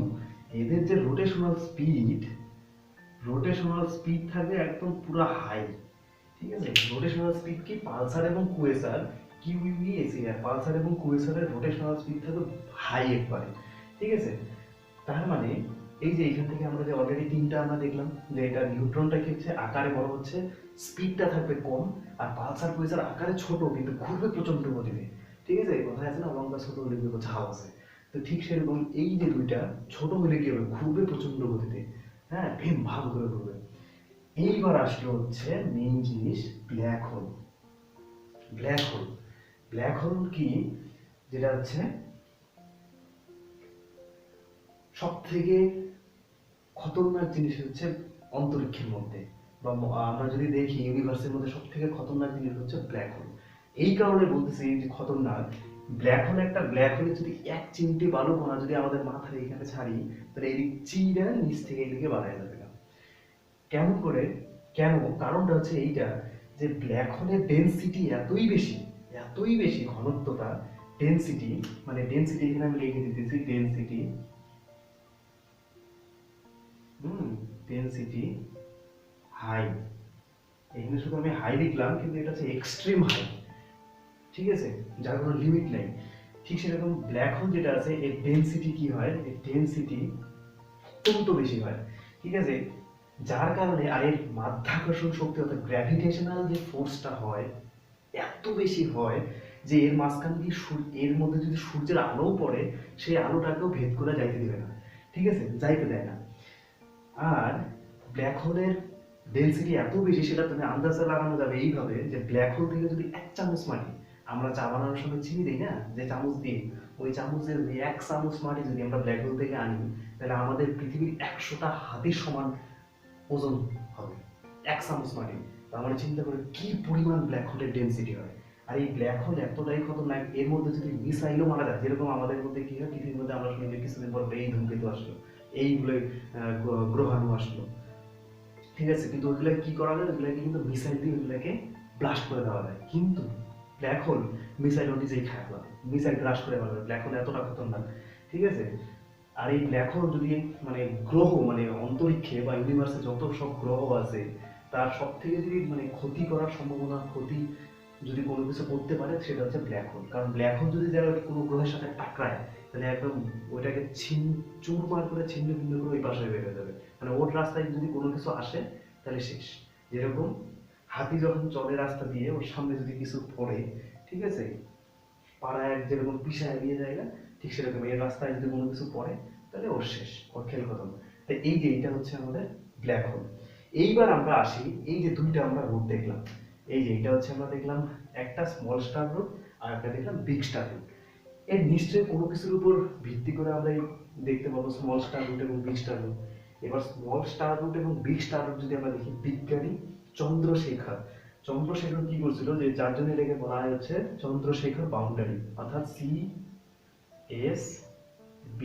এদের যে রোটেশনাল স্পিড, রোটেশনাল স্পিড থাকবে একদম পুরো হাই। ঠিক আছে, রোটেশনাল স্পিড কি, পালসার এবং কুয়েসার কিউইএসিআর, পালসার এবং কুয়েসারের রোটেশনাল স্পিড থাকবে হাই একবারে। ঠিক আছে, তার মানে এই যে এখান থেকে আমরা যে অলরেডি তিনটা আমরা দেখলাম যে এটা নিউট্রনটা কি হচ্ছে আকারে বড় হচ্ছে, স্পিডটা থাকবে কম, আর পালসার কুয়েসার আকারে ছোট কিন্তু ঘুরবে প্রচন্ড গতিতে। ঠিক আছে, কথায় আছে না লম্বা ছোট হলে কি ঝাল আছে, তো ঠিক সেরকম এই যে দুইটা ছোট হলে কি হবে, ঘুরবে প্রচন্ড গতিতে, হ্যাঁ ভীম ভাগ করে ঘুরবে। এইবার আসলো হচ্ছে মেইন জিনিস, black hole. Black hole, black hole কি, যেটা হচ্ছে সব থেকে খতরনাক জিনিস হচ্ছে অন্তরিক্ষের মধ্যে, বা আমরা যদি দেখি ইউনিভার্সের মধ্যে সব থেকে খতরনাক জিনিস হচ্ছে ব্ল্যাক হোল। এই কারণে বলতেছি যে খতরনাক, ব্ল্যাক হোল একটা, ব্ল্যাক হোলে যদি এক চিমটি বালু কণা যদি আমাদের মাথার এখানে ছাড়ি, তাহলে এই চিরা নিচ থেকে এইদিকে বাড়ায় যাবে না। কেমন করে, কেন, কারণটা হচ্ছে এইটা যে ব্ল্যাক হোলের ডেনসিটি এতই বেশি, এতই বেশি ঘনত্বটা, ডেনসিটি মানে ডেনসিটি এখানে আমি লিখে দিতেছি ডেনসিটি, ডেনসিটি হাই, এখানে শুধু আমি হাই লিখলাম কিন্তু এটা হচ্ছে এক্সট্রিম হাই, ঠিক আছে, যার কোনো লিমিট নাই। ঠিক সেরকম ব্ল্যাক হোল যেটা আছে এর ডেনসিটি কি হয়, এর ডেনসিটি অত্যন্ত বেশি হয়। ঠিক আছে, যার কারণে আর এর মাধ্যাকর্ষণ শক্তি অর্থাৎ গ্র্যাভিটেশনাল যে ফোর্সটা হয় এত বেশি হয় যে এর মাঝখান দিয়ে এর মধ্যে যদি সূর্যের আলো পড়ে সেই আলোটাকেও ভেদ করে যাইতে দিবে না, ঠিক আছে, যাইতে দেয় না। আর ব্ল্যাক হোলের ডেনসিটি এত বেশি সেটা তুমি আন্দাজে লাগানো যাবে এইভাবে যে ব্ল্যাক হোল থেকে যদি 1 চামচ মাটি, আমরা চা বানানোর সময় চিনি দিই না যে চামচ দিয়ে, ওই চামচের ওই 1 চামচ মাটি যদি আমরা ব্ল্যাক হোল থেকে আনি তাহলে আমাদের পৃথিবীর 100টা হাতির সমান ওজন হবে 1 চামচ মাটি। তার মানে চিন্তা করে কি পরিমাণ ব্ল্যাক হোলের ডেনসিটি হয়। আর এই ব্ল্যাক হোল এতটাই খতরনাক, এর মধ্যে যদি মিসাইলও মারা যায়, যেরকম আমাদের মধ্যে কি হয় পৃথিবীর মধ্যে আমরা শুনি যে কিছুদিন পর এই ধূমকেতু আসলো, এইগুলো গ্রহাণু আসলো, ঠিক আছে, কিন্তু ওইগুলো কি করা যায়, ওইগুলোকে কিন্তু মিসাইল দিয়ে ওইগুলোকে ব্লাস্ট করে দেওয়া যায়। কিন্তু ব্ল্যাক হোল মিসাইল নিজেই খায় না, মিসাইল ব্লাস্ট করে দেওয়া যায়। ব্ল্যাক হোল এতটা খতরনাক, ঠিক আছে। আর এই ব্ল্যাক হোল যদি মানে গ্রহ মানে অন্তরিক্ষে বা ইউনিভার্সে যত সব গ্রহ আছে তার সব থেকে যদি মানে ক্ষতি করার সম্ভাবনা, ক্ষতি যদি কোনো কিছু করতে পারে সেটা হচ্ছে ব্ল্যাক হোল। কারণ ব্ল্যাক হোল যদি যারা কোনো গ্রহের সাথে টাকরায় তাহলে একদম ওইটাকে চুরমার করে ছিন্ন ভিন্ন করে ওই পাশে বের হয়ে যাবে। মানে ওর রাস্তায় যদি কোনো কিছু আসে তাহলে শেষ। যেরকম হাতি যখন চলে রাস্তা দিয়ে ওর সামনে যদি কিছু পড়ে, ঠিক আছে, পাড়ায় যেরকম পিছায় দিয়ে যায় না, ঠিক সেরকম এই রাস্তায় যদি কোনো কিছু পড়ে তাহলে ওর শেষ, ওর খেল খতম। তাই এই যে এইটা হচ্ছে আমাদের ব্ল্যাক হোল। এইবার আমরা আসি, এই যে দুইটা আমরা রুট দেখলাম, এই যে এটা হচ্ছে আমরা দেখলাম একটা স্মল স্টার রুট আর একটা দেখলাম বিগ স্টার রুট। এর নিশ্চয়ই কোনো কিছুর উপর ভিত্তি করে আমরা দেখতে পাবো স্মল স্টার রুট এবং বিগ স্টার রুট। এবার স্মল স্টার রুট এবং বিগ স্টার রুট যদি আমরা দেখি, বিজ্ঞানী চন্দ্রশেখর চন্দ্রশেখর কি করছিল, যে যার জন্য এটাকে বলা হয় হচ্ছে চন্দ্রশেখর বাউন্ডারি, অর্থাৎ CSB।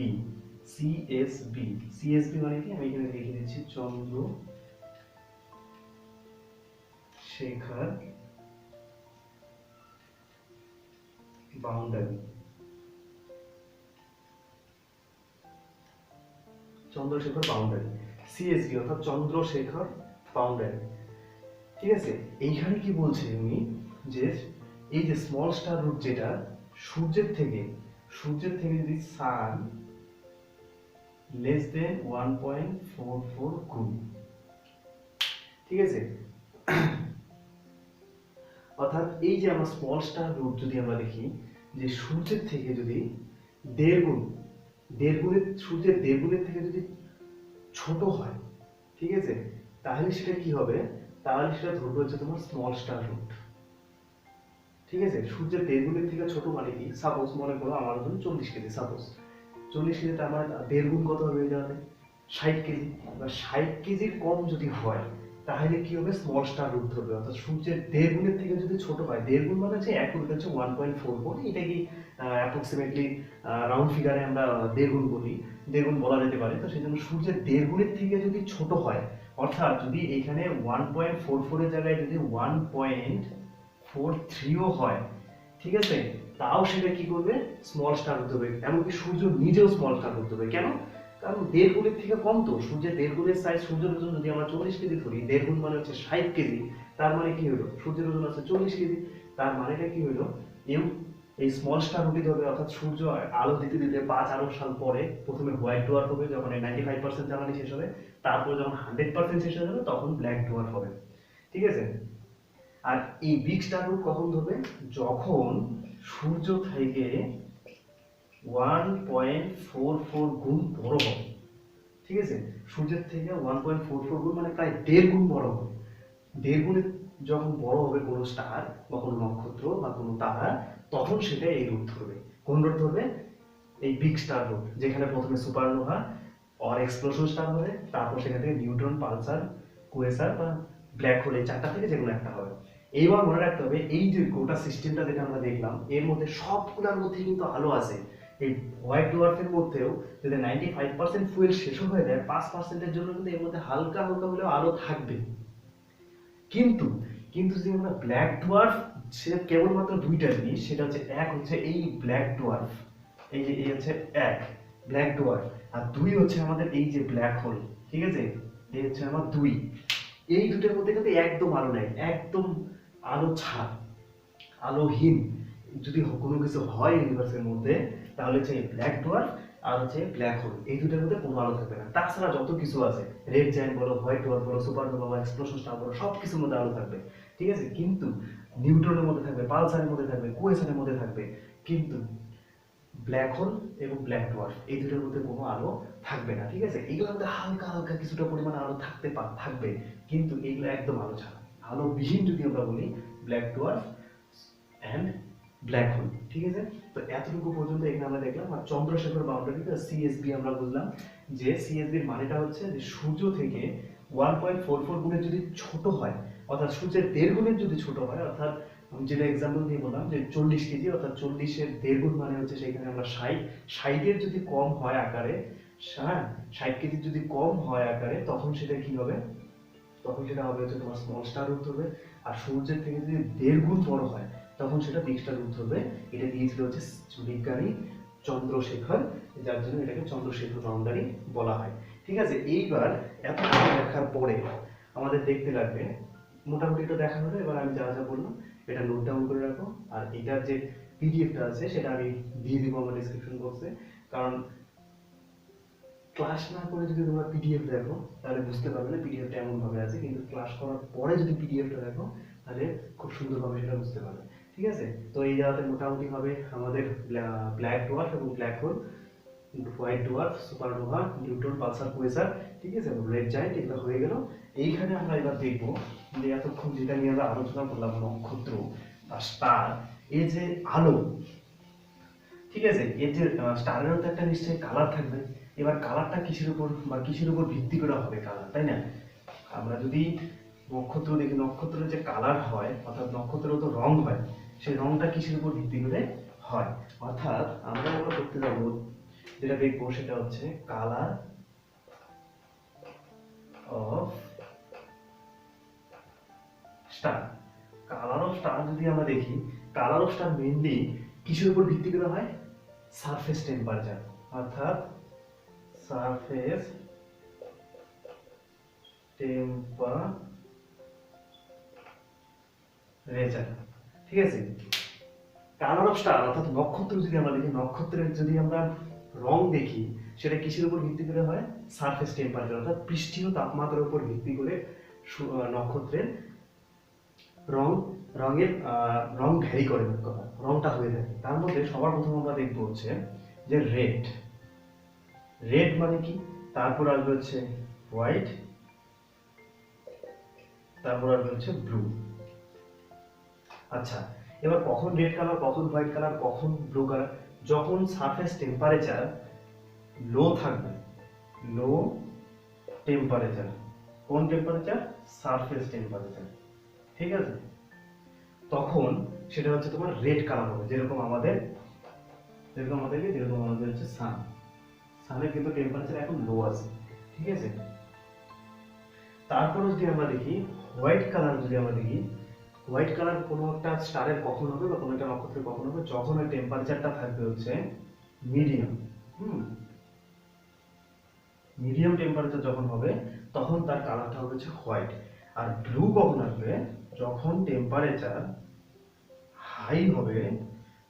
CSB মানে কি, আমি এখানে লিখে দিচ্ছি Chandrasekhar boundary. Chandrasekhar boundary, CSB অর্থাৎ চন্দ্রশেখর বাউন্ডারি, ঠিক আছে। এইখানে কি বলছে উনি, যে এই যে স্মল স্টার রুট যেটা সূর্যের থেকে যদি সান লেস দেন 1.44 গুণ, ঠিক আছে, অর্থাৎ এই যে আমরা স্মল স্টার রুট যদি আমরা দেখি যে সূর্যের থেকে যদি সূর্যের 1.5 গুণের থেকে যদি ছোট হয়, ঠিক আছে, তাহলে সেটা কি হবে, তাহলে সেটা ধরবে হচ্ছে তোমার স্মল স্টার রুট, ঠিক আছে। সূর্যের 1.5 গুণের থেকে ছোট মানে কি, সাপোজ মনে করো আমার ওজন 40 কেজি, সাপোজ 40 কেজিতে আমার 1.5 গুণ কত হবে, যাবে 60 কেজি। বা 60 কেজির কম যদি হয় তাহলে কি হবে, স্মল স্টার রুট ধরবে, অর্থাৎ সূর্যের 1.5 গুণের থেকে যদি ছোট হয়, 1.5 গুণ মানে হচ্ছে 1 গুণ হচ্ছে 1.44, এটা কি অ্যাপ্রক্সিমেটলি রাউন্ড ফিগারে আমরা 1.5 গুণ বলি, 1.5 গুণ বলা যেতে পারে। তো সেই জন্য সূর্যের 1.5 গুণের থেকে যদি ছোট হয়, অর্থাৎ যদি এখানে 1.44 এর জায়গায় যদি 1.43ও হয়, ঠিক আছে, তাও সেটা কি করবে, স্মল স্টার রুট ধরবে। এমনকি সূর্য নিজেও স্মল স্টার রুট ধরবে। কেন? কারণ 1.5 গুণের থেকে কম, তো সূর্যের 1.5 গুণের সাইজ, সূর্যের ওজন যদি আমরা 40 কেজি ধরি, 1.5 গুণ মানে হচ্ছে 60 কেজি, তার মানে কি হলো, সূর্যের ওজন আছে 40 কেজি, তার মানেটা কি হলো, এই স্মল স্টার রুটই ধরবে। অর্থাৎ সূর্য আলো দিতে দিতে 5 আরব সাল পরে প্রথমে হোয়াইট ডোয়ার্ফ হবে, যখন 95% জ্বালানি শেষ হবে, তারপর যখন 100% শেষ হয়ে যাবে তখন ব্ল্যাক ডোয়ার্ফ হবে, ঠিক আছে। আর এই বিগ স্টার রুট কখন ধরবে, যখন সূর্য থেকে 1.44 গুণ বড় হবে, ঠিক আছে, সূর্যের থেকে 1.44 গুণ মানে প্রায় 1.5 গুণ বড় হবে। 1.5 গুণে যখন বড় হবে কোনো স্টার বা কোনো নক্ষত্র বা কোনো তারা, তখন সেটা এই রূপ ধরবে। কোন রূপ ধরবে, এই বিগ স্টার রূপ, যেখানে প্রথমে সুপারনোভা অর এক্সপ্লোশন স্টার হবে, তারপর সেখান থেকে নিউট্রন, পালসার, কুয়েসার বা ব্ল্যাক হোল, এই চারটা থেকে যেকোনো একটা হবে। এইবার মনে রাখতে হবে, এই যে গোটা সিস্টেমটা যেটা আমরা দেখলাম, এর মধ্যে সবগুলোর মধ্যে কিন্তু আলো আছে। এই হোয়াইট ডোয়ার্ফের মধ্যেও যদি 95% ফুয়েল শেষ হয়ে যায়, 5%-এর জন্য কিন্তু এর মধ্যে হালকা হালকা হলেও আলো থাকবে। কিন্তু কিন্তু যদি আমরা ব্ল্যাক ডোয়ার্ফ, সেটা কেবলমাত্র দুইটা জিনিস, সেটা হচ্ছে এক হচ্ছে এই ব্ল্যাক ডোয়ার্ফ, এই যে এই হচ্ছে এক ব্ল্যাক ডোয়ার্ফ, আর দুই হচ্ছে আমাদের এই যে ব্ল্যাক হোল, ঠিক আছে, এই হচ্ছে আমার দুই। এই দুটোর মধ্যে কিন্তু একদম আলো নেই, একদম আলো ছাড়, আলোহীন যদি কোনো কিছু হয় ইউনিভার্সের মধ্যে, তাহলে হচ্ছে ব্ল্যাক ডোয়ার্ফ আর হচ্ছে ব্ল্যাক হোল, এই দুটোর মধ্যে কোনো আলো থাকবে না। তাছাড়া যত কিছু আছে, রেড জায়ান্ট বলো, হোয়াইট ডোয়ার্ফ বলো, সুপারনোভা বা এক্সপ্লোশন স্টার বলো, সব কিছুর মধ্যে আলো থাকবে, ঠিক আছে। কিন্তু নিউট্রনের মধ্যে থাকবে, পালসারের মধ্যে থাকবে, কোয়েসারের মধ্যে থাকবে, কিন্তু ব্ল্যাক হোল এবং ব্ল্যাক ডোয়ার্ফ এই দুটোর মধ্যে কোনো আলো থাকবে না, ঠিক আছে। এগুলোর মধ্যে হালকা হালকা কিছুটা পরিমাণ আলো থাকবে, কিন্তু এগুলো একদম আলো ছাড়া, আলো বিহীন যদি আমরা বলি black dwarf and black hole, ঠিক আছে। তো এতটুকু পর্যন্ত এখানে আমরা দেখলাম। আর চন্দ্রশেখর বাউন্ডারি সিএসবি আমরা বুঝলাম যে সিএসবির মানেটা হচ্ছে যে সূর্য থেকে 1.44 গুণের যদি ছোট হয়, অর্থাৎ সূর্যের 1.5 গুণের যদি ছোট হয়, অর্থাৎ আমি যেটা এক্সাম্পল দিয়ে বললাম যে 40 কেজি, অর্থাৎ 40-এর 1.5 গুণ মানে হচ্ছে সেখানে আমরা 60-এর যদি কম হয় আকারে, 60 কেজি যদি কম হয় আকারে, তখন সেটা কি হবে, তখন সেটা হবে হচ্ছে তোমার স্মল স্টার রূপ ধরবে। আর সূর্যের থেকে যদি 1.5 গুণ বড় হয়, তখন সেটা বিগ স্টার রূপ ধরবে। এটা দিয়েছিল হচ্ছে বিজ্ঞানী চন্দ্রশেখর, যার জন্য এটাকে চন্দ্রশেখর বাউন্ডারি বলা হয়, ঠিক আছে। এইবার এত কিছু দেখার পরে আমাদের দেখতে লাগবে, মোটামুটি এটা দেখা হলো। এবার আমি যা যা বললাম এটা নোট ডাউন করে রাখো। আর এটার যে পিডিএফটা আছে সেটা আমি দিয়ে দিব আমার ডিসক্রিপশন বক্সে, কারণ ক্লাস না করে যদি তোমরা পিডিএফ দেখো তাহলে বুঝতে পারবে না পিডিএফটা এমন ভাবে আছে, কিন্তু ক্লাস করার পরে যদি পিডিএফটা দেখো তাহলে খুব সুন্দরভাবে সেটা বুঝতে পারবে, ঠিক আছে। তো এই জায়গাতে মোটামুটি হবে আমাদের ব্ল্যাক ডোয়ার্ফ এবং black hole, white dwarf, supernova, neutron, Pulsar, quasar, ঠিক আছে, রেড জায়ান্ট, এগুলো হয়ে গেল। এইখানে আমরা এবার দেখবো যে এতক্ষণ যেটা নিয়ে আমরা আলোচনা করলাম, নক্ষত্র বা স্টার, এই যে আলো, ঠিক আছে, এর যে স্টারেরও তো একটা নিশ্চয়ই কালার থাকবে। এবার কালারটা কিসের উপর বা কিসের উপর ভিত্তি করে হবে কালার, তাই না? আমরা যদি নক্ষত্র দেখি, নক্ষত্রের যে কালার হয়, অর্থাৎ নক্ষত্রের তো রং হয়, সেই রংটা কিসের উপর ভিত্তি করে হয়, অর্থাৎ আমরা করতে যাবো যেটা দেখবো সেটা হচ্ছে colour of star. Colour of star যদি আমরা দেখি, কালার অফ স্টার মেইনলি কিসের উপর ভিত্তি করে হয়, সারফেস টেম্পারেচার, অর্থাৎ সারফেস টেম্পারেচার, ঠিক আছে। কালার অফ স্টার অর্থাৎ নক্ষত্র যদি আমরা দেখি, নক্ষত্রের যদি আমরা রং দেখি, সেটা কিসের উপর ভিত্তি করে হয়, সারফেস টেম্পারেচার, অর্থাৎ পৃষ্ঠীয় তাপমাত্রার উপর ভিত্তি করে নক্ষত্রের রং, রং ভ্যারি করে, কথা রংটা হয়ে থাকে। তার মধ্যে সবার প্রথম আমরা দেখবো হচ্ছে যে রেড, রেড মানে কি, তারপর আসবে হচ্ছে হোয়াইট, তারপর আসবে হচ্ছে ব্লু। আচ্ছা, এবার কখন রেড কালার, কখন হোয়াইট কালার, কখন ব্লু কালার, যখন সারফেস টেম্পারেচার লো থাকবে, লো টেম্পারেচার, কোন টেম্পারেচার, সারফেস টেম্পারেচার, ঠিক আছে, তখন সেটা হচ্ছে তোমার রেড কালার হবে। যেরকম আমাদের হচ্ছে সান, সানের কিন্তু টেম্পারেচার এখন লো আছে, ঠিক আছে। তারপর যদি আমরা দেখি হোয়াইট কালার, যদি আমরা দেখি হোয়াইট কালার কোনো একটা স্টারের কখন হবে বা কোনো একটা নক্ষত্রের কখন হবে, যখন ওই টেম্পারেচারটা থাকবে হচ্ছে মিডিয়াম, মিডিয়াম টেম্পারেচার যখন হবে তখন তার কালারটা হবে হচ্ছে হোয়াইট। আর ব্লু কখন আসবে, যখন টেম্পারেচার হাই হবে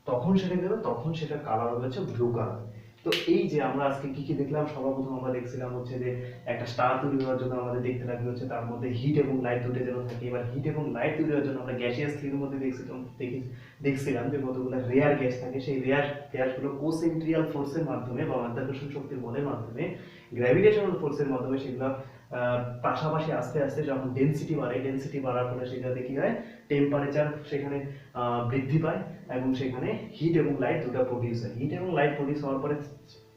তখন সেটা কি হবে, তখন সেটা কালার হবে হচ্ছে ব্লু কালার। তো এই যে আমরা আজকে কি কি দেখলাম, সর্বপ্রথম আমরা দেখছিলাম হচ্ছে যে একটা স্টার তৈরি হওয়ার জন্য আমাদের দেখতে লাগবে হচ্ছে তার মধ্যে হিট এবং লাইট দুটো যেন থাকে। এবার হিট এবং লাইট তৈরি হওয়ার জন্য আমরা গ্যাসিয়াস থিওরির মধ্যে দেখছিলাম যে কতগুলো রেয়ার গ্যাস থাকে, সেই রেয়ার গ্যাসগুলো কোসেন্ট্রিয়াল ফোর্সের মাধ্যমে বা মাধ্যাকর্ষণ শক্তির বলের মাধ্যমে, গ্র্যাভিটেশনাল ফোর্সের মাধ্যমে সেগুলো পাশাপাশি আস্তে আস্তে যখন ডেনসিটি বাড়ে, ডেনসিটি বাড়ার ফলে সেটাতে কি হয়, টেম্পারেচার সেখানে বৃদ্ধি পায় এবং সেখানে হিট এবং লাইট দুটো প্রডিউস হয়। হিট এবং লাইট প্রডিউস হওয়ার পরে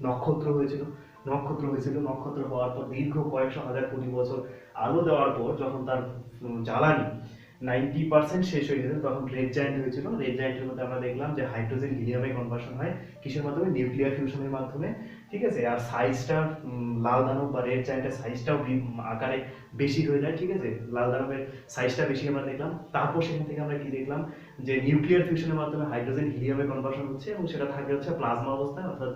নক্ষত্র হয়েছিল, নক্ষত্র হওয়ার পর দীর্ঘ কয়েকশো হাজার কোটি বছর আলো দেওয়ার পর যখন তার জ্বালানি 90% শেষ হয়ে গেছে, তখন রেড জায়ান্ট হয়েছিল। রেড জায়ান্টের মধ্যে আমরা দেখলাম যে হাইড্রোজেন হিলিয়ামে কনভার্সন হয়, কিসের মাধ্যমে, নিউক্লিয়ার ফিউশনের মাধ্যমে, ঠিক আছে। আর সাইজটা লাল দানব বা রেড জায়ান্টের সাইজটাও আকারে বেশি হয়ে যায়, ঠিক আছে, লাল দানবের সাইজটা বেশি আমরা দেখলাম। তারপর সেখান থেকে আমরা কি দেখলাম, যে নিউক্লিয়ার ফিউশনের মাধ্যমে হাইড্রোজেন হিলিয়ামে কনভার্সন হচ্ছে এবং সেটা থাকে হচ্ছে প্লাজমা অবস্থায়, অর্থাৎ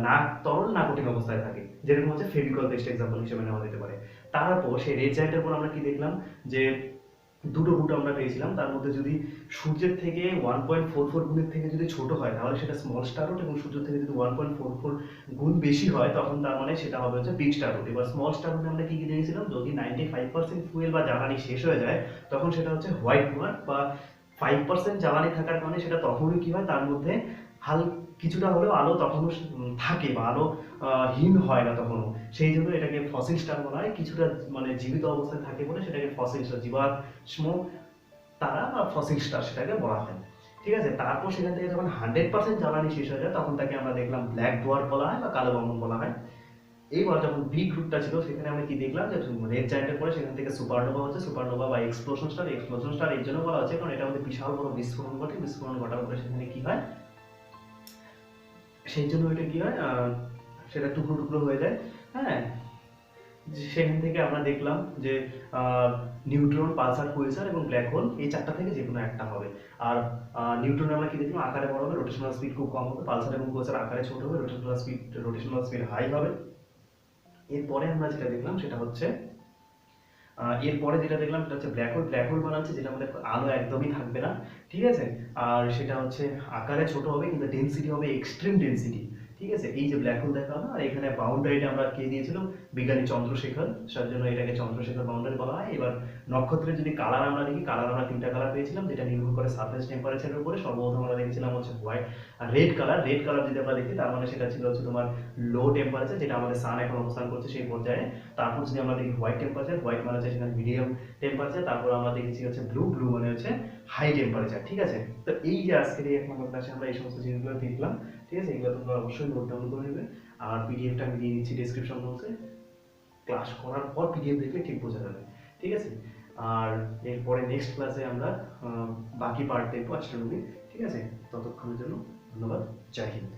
না তরল না কঠিন অবস্থায় থাকে, যেরকম হচ্ছে ফেভিকল বেস্ট এক্সাম্পল হিসেবে নেওয়া যেতে পারে। তারপর সেই রেড জায়ান্টের পর আমরা কি দেখলাম, যে দুটো রুট আমরা পেয়েছিলাম, তার মধ্যে যদি সূর্যের থেকে 1.44 গুণের থেকে যদি ছোট হয় তাহলে সেটা স্মল স্টার রুট, এবং সূর্যের থেকে যদি 1.44 গুণ বেশি হয় তখন তার মানে সেটা হবে হচ্ছে বিগ স্টার রুট। এবার স্মল স্টার রুটে আমরা কি কি দেখেছিলাম, যদি 95% ফুয়েল বা জ্বালানি শেষ হয়ে যায় তখন সেটা হচ্ছে হোয়াইট ডোয়ার্ফ, বা 5% জ্বালানি থাকার কারণে সেটা তখনই কি হয়, তার মধ্যে হাল কিছুটা হলেও আলো তখনও থাকে, বা আলো হীন হয় না তখনও, সেই জন্য এটাকে ফসিল স্টার বলা হয়। কিছুটা মানে জীবিত অবস্থায় থাকে বলে সেটাকে ফসিল স্টার, জীবাশ্ম তারা বা ফসিল স্টার সেটাকে বলা হয়। ঠিক আছে, তারপর সেখান থেকে যখন 100% জ্বালানি শেষ হয়ে যায় তখন তাকে আমরা দেখলাম ব্ল্যাক ডোয়ার্ফ বলা হয় বা কালো বামন বলা হয়। এইবার যখন বি গ্রুপটা ছিল সেখানে আমরা কি দেখলাম, যে রেড জায়ান্টের পরে সেখান থেকে সুপারনোভা হচ্ছে, সুপারনোভা বা এক্সপ্লোশন স্টার। এক্সপ্লোশন স্টার এই জন্য বলা হচ্ছে কারণ এটা আমাদের বিশাল বড় বিস্ফোরণ ঘটে, বিস্ফোরণ ঘটার পরে সেখানে কি হয়, সেই জন্য ওইটা কি হয়, সেটা টুকরো টুকরো হয়ে যায়। হ্যাঁ, সেখান থেকে আমরা দেখলাম যে নিউট্রন, পালসার, কুয়েসার এবং ব্ল্যাক হোল এই চারটা থেকে যে কোনো একটা হবে। আর নিউট্রন আমরা কি দেখলাম, আকারে বড় হবে, রোটেশনাল স্পিড খুব কম হবে। পালসার এবং কুয়েসার আকারে ছোট হবে, রোটেশনাল স্পিড হাই হবে। এরপরে আমরা যেটা দেখলাম সেটা হচ্ছে এরপরে যেটা দেখলাম সেটা হচ্ছে ব্ল্যাক হোল। ব্ল্যাক হোল মানে হচ্ছে যেটা আমাদের আলো একদমই থাকবে না, ঠিক আছে, আর সেটা হচ্ছে আকারে ছোট হবে কিন্তু ডেনসিটি হবে এক্সট্রিম ডেনসিটি। ঠিক আছে, এই যে ব্ল্যাক হোল দেখা হলো, আর এখানে বাউন্ডারিটা আমরা কে দিয়েছিলাম, বিজ্ঞানী চন্দ্রশেখর, যার জন্য এটাকে চন্দ্রশেখর বাউন্ডারি বলা হয়। এবার নক্ষত্রের যদি কালার আমরা দেখি, কালার আমরা তিনটা কালার পেয়েছিলাম যেটা নির্ভর করে সারফেস টেম্পারেচারের উপরে। সর্বপ্রথম আমরা দেখেছিলাম হচ্ছে হোয়াইট আর রেড কালার। রেড কালার যদি আমরা দেখি তার মানে সেটা ছিল হচ্ছে তোমার লো টেম্পারেচার, যেটা আমাদের সান এখন অবস্থান করছে সেই পর্যায়ে। তারপর যদি আমরা দেখি হোয়াইট টেম্পারেচার, হোয়াইট মানে হচ্ছে সেখানে মিডিয়াম টেম্পারেচার। তারপর আমরা দেখেছি হচ্ছে ব্লু, ব্লু মানে হচ্ছে হাই টেম্পারেচার। ঠিক আছে, তো এই যে আজকের এই 1 নম্বর ক্লাসে আমরা এই সমস্ত জিনিসগুলো দেখলাম। ঠিক আছে, এগুলো তোমরা অবশ্যই নোট ডাউন করে নেবে, আর পিডিএফটা আমি দিয়ে দিচ্ছি ডেসক্রিপশন বক্সে। ক্লাস করার পর পিডিএফ দেখলে ঠিক বোঝা যাবে। ঠিক আছে, আর এরপরে নেক্সট ক্লাসে আমরা বাকি পার্ট দেখবো অ্যাস্ট্রোনমি। ঠিক আছে, ততক্ষণের জন্য ধন্যবাদ, জয় হিন্দ।